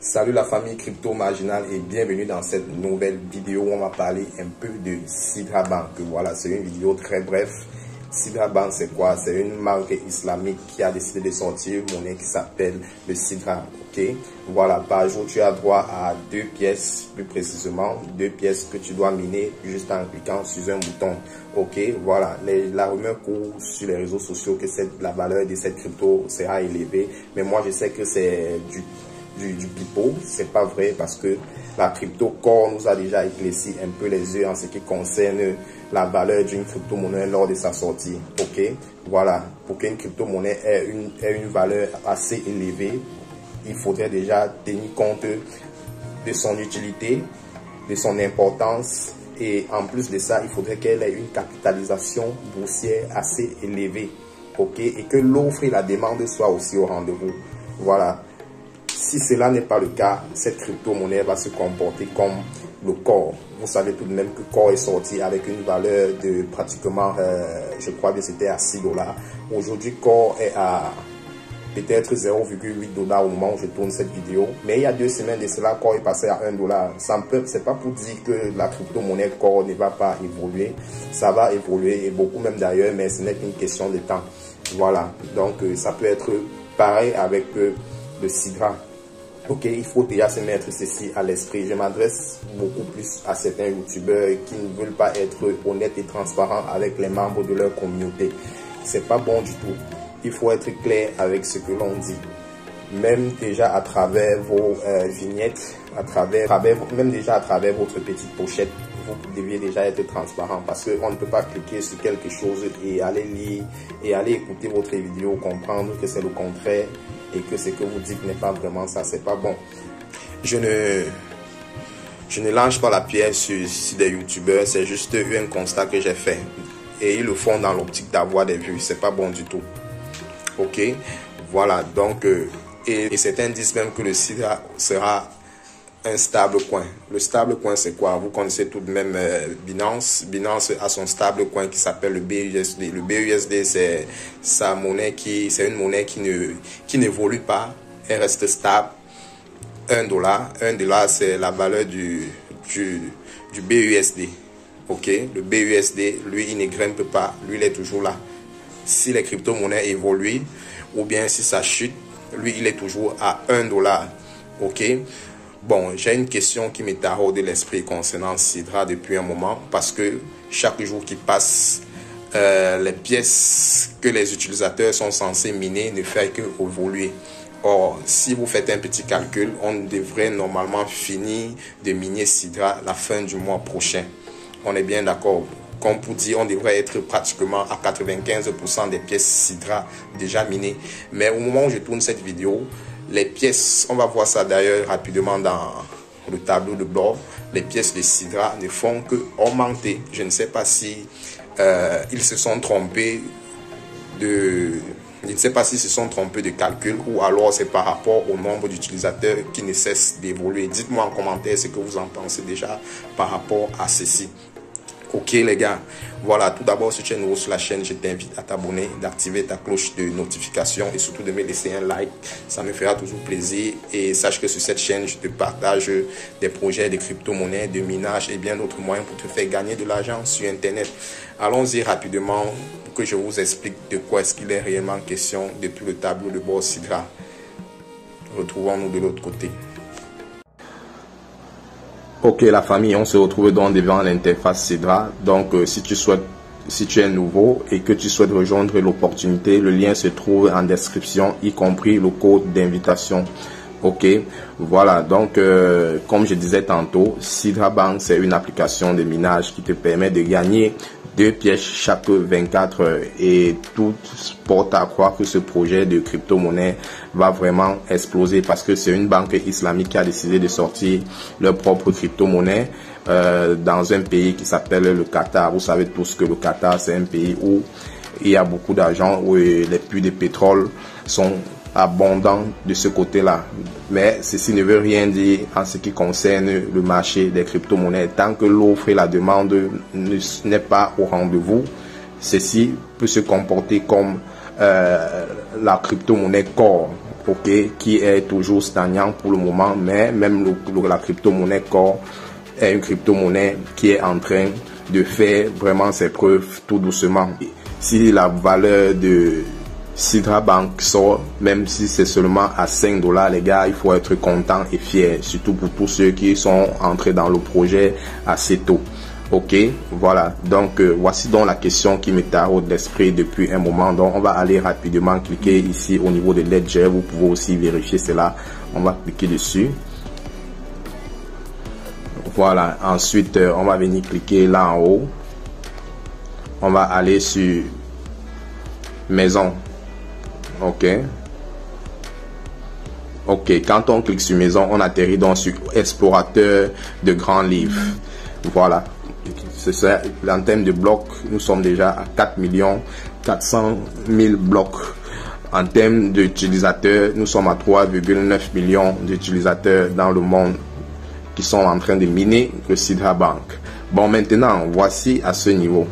Salut la famille crypto marginale et bienvenue dans cette nouvelle vidéo où on va parler un peu de Sidra Bank. Voilà, c'est une vidéo très brève. Sidra Bank, c'est quoi? C'est une marque islamique qui a décidé de sortir une monnaie qui s'appelle le Sidra. Ok, voilà, par jour tu as droit à 2 pièces, plus précisément 2 pièces que tu dois miner juste en cliquant sur un bouton. Ok, voilà, la rumeur court sur les réseaux sociaux que la valeur de cette crypto sera élevée, mais moi je sais que c'est du pipeau. C'est pas vrai parce que la crypto core nous a déjà éclairci un peu les yeux en ce qui concerne la valeur d'une crypto-monnaie lors de sa sortie. Ok, voilà, pour qu'une crypto-monnaie ait une valeur assez élevée, il faudrait déjà tenir compte de son utilité, de son importance, et en plus de ça, il faudrait qu'elle ait une capitalisation boursière assez élevée. Ok, et que l'offre et la demande soient aussi au rendez-vous. Voilà. Si cela n'est pas le cas, cette crypto-monnaie va se comporter comme le Core. Vous savez tout de même que Core est sorti avec une valeur de pratiquement, je crois que c'était à 6 $. Aujourd'hui, Core est à peut-être 0,8 $ au moment où je tourne cette vidéo. Mais il y a 2 semaines de cela, Core est passé à 1 $. C'est pas pour dire que la crypto-monnaie Core ne va pas évoluer. Ça va évoluer, et beaucoup même d'ailleurs, mais ce n'est qu'une question de temps. Voilà, donc ça peut être pareil avec le Sidra. Ok, il faut déjà se mettre ceci à l'esprit. Je m'adresse beaucoup plus à certains youtubeurs qui ne veulent pas être honnêtes et transparents avec les membres de leur communauté. C'est pas bon du tout. Il faut être clair avec ce que l'on dit. Même déjà à travers vos vignettes, même déjà à travers votre petite pochette, vous deviez déjà être transparent, parce qu'on ne peut pas cliquer sur quelque chose et aller lire et aller écouter votre vidéo, comprendre que c'est le contraire et que ce que vous dites n'est pas vraiment ça. C'est pas bon. Je ne lance pas la pierre sur des youtubeurs, c'est juste un constat que j'ai fait, et ils le font dans l'optique d'avoir des vues. C'est pas bon du tout. Ok, voilà, donc et certains disent même que le Sidra sera un stable coin. Le stable coin, c'est quoi? Vous connaissez tout de même Binance. Binance a son stable coin qui s'appelle le BUSD. Le BUSD, c'est sa monnaie c'est une monnaie qui n'évolue pas. Elle reste stable. 1 $. 1 $, c'est la valeur du BUSD. Ok, le BUSD, lui, il ne grimpe pas. Lui, il est toujours là. Si les crypto-monnaies évoluent, ou bien si ça chute, lui, il est toujours à 1 $. Ok. Bon, j'ai une question qui me taraude de l'esprit concernant Sidra depuis un moment, parce que chaque jour qui passe, les pièces que les utilisateurs sont censés miner ne font que évoluer. Or, si vous faites un petit calcul, on devrait normalement finir de miner Sidra la fin du mois prochain. On est bien d'accord. Comme pour dire, on devrait être pratiquement à 95% des pièces Sidra déjà minées. Mais au moment où je tourne cette vidéo, les pièces, on va voir ça d'ailleurs rapidement dans le tableau de bord, les pièces de Sidra ne font que augmenter. Je ne sais pas si ils se sont trompés de calcul, ou alors c'est par rapport au nombre d'utilisateurs qui ne cesse d'évoluer. Dites-moi en commentaire ce que vous en pensez déjà par rapport à ceci. Ok les gars, voilà, tout d'abord si tu es nouveau sur la chaîne, je t'invite à t'abonner, d'activer ta cloche de notification et surtout de me laisser un like, ça me fera toujours plaisir. Et sache que sur cette chaîne, je te partage des projets de crypto-monnaie, de minage et bien d'autres moyens pour te faire gagner de l'argent sur internet. Allons-y rapidement pour que je vous explique de quoi est-ce qu'il est réellement question depuis le tableau de bord Sidra. Retrouvons-nous de l'autre côté. Ok la famille, on se retrouve donc devant l'interface Sidra. Donc si tu es nouveau et que tu souhaites rejoindre l'opportunité, le lien se trouve en description, y compris le code d'invitation. Ok, voilà, donc comme je disais tantôt, Sidra Bank, c'est une application de minage qui te permet de gagner 2 pièces chaque 24 heures, et tout porte à croire que ce projet de crypto-monnaie va vraiment exploser, parce que c'est une banque islamique qui a décidé de sortir leur propre crypto-monnaie dans un pays qui s'appelle le Qatar. Vous savez tous que le Qatar, c'est un pays où il y a beaucoup d'argent, où les puits de pétrole sont abondant de ce côté-là. Mais ceci ne veut rien dire en ce qui concerne le marché des crypto-monnaies. Tant que l'offre et la demande n'est pas au rendez-vous, ceci peut se comporter comme la crypto-monnaie core. ok, qui est toujours stagnant pour le moment, mais même la crypto-monnaie Core est une crypto-monnaie qui est en train de faire vraiment ses preuves tout doucement. Si la valeur de Sidra Bank sort, même si c'est seulement à 5 $, les gars, il faut être content et fier, surtout pour tous ceux qui sont entrés dans le projet assez tôt. Ok, voilà, donc voici donc la question qui me taraude l'esprit depuis un moment. Donc on va aller rapidement cliquer ici au niveau de Ledger. Vous pouvez aussi vérifier cela. On va cliquer dessus. Voilà, ensuite on va venir cliquer là en haut. On va aller sur maison. Ok. Ok, quand on clique sur maison, on atterrit donc sur explorateur de grands livres. Voilà. C'est ça, en termes de blocs, nous sommes déjà à 4 400 000 blocs. En termes d'utilisateurs, nous sommes à 3,9 millions d'utilisateurs dans le monde qui sont en train de miner le Sidra Bank. Bon, maintenant, voici à ce niveau.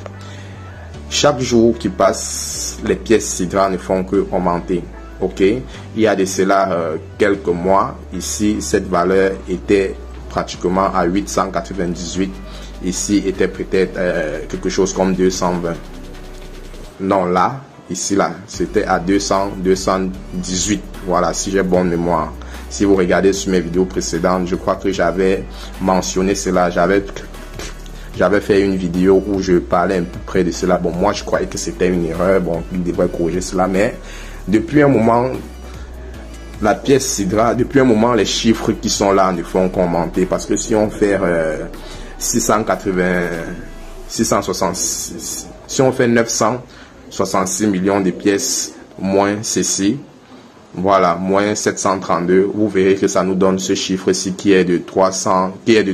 Chaque jour qui passe, les pièces Sidra ne font que augmenter. Ok, il y a de cela quelques mois, ici, cette valeur était pratiquement à 898. Ici était peut-être quelque chose comme 220. Non, là, ici, là, c'était à 218. Voilà, si j'ai bonne mémoire. Si vous regardez sur mes vidéos précédentes, je crois que j'avais mentionné cela. J'avais fait une vidéo où je parlais un peu près de cela. Bon, moi, je croyais que c'était une erreur. Bon, il devrait corriger cela. Mais depuis un moment, la pièce Sidra, depuis un moment, les chiffres qui sont là ne font qu'augmenter. Parce que si on fait 666, si on fait 966 millions de pièces moins ceci, voilà, moins 732, vous verrez que ça nous donne ce chiffre-ci qui est de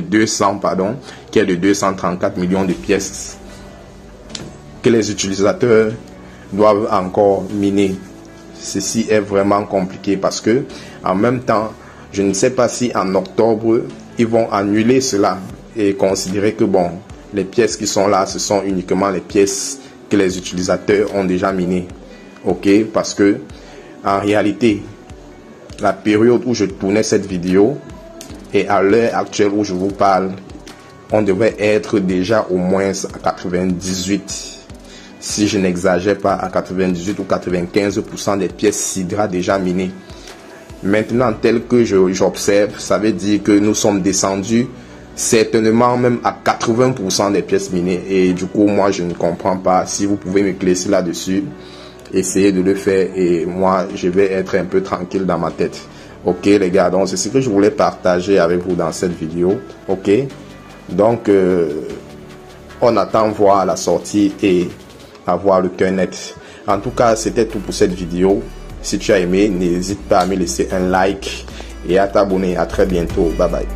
234 millions de pièces que les utilisateurs doivent encore miner. Ceci est vraiment compliqué parce que en même temps, je ne sais pas si en octobre ils vont annuler cela et considérer que bon, les pièces qui sont là, ce sont uniquement les pièces que les utilisateurs ont déjà minées. Ok, parce que en réalité, la période où je tournais cette vidéo et à l'heure actuelle où je vous parle, on devrait être déjà au moins à 98, si je n'exagère pas, à 98 ou 95% des pièces Sidra déjà minées. Maintenant, tel que j'observe, ça veut dire que nous sommes descendus certainement même à 80% des pièces minées. Et du coup, moi, je ne comprends pas. Si vous pouvez m'éclaircir là-dessus, essayez de le faire et moi, je vais être un peu tranquille dans ma tête. Ok, les gars, donc c'est ce que je voulais partager avec vous dans cette vidéo. Ok, donc on attend voir la sortie et avoir le cœur net. En tout cas, c'était tout pour cette vidéo. Si tu as aimé, n'hésite pas à me laisser un like et à t'abonner. À très bientôt. Bye bye.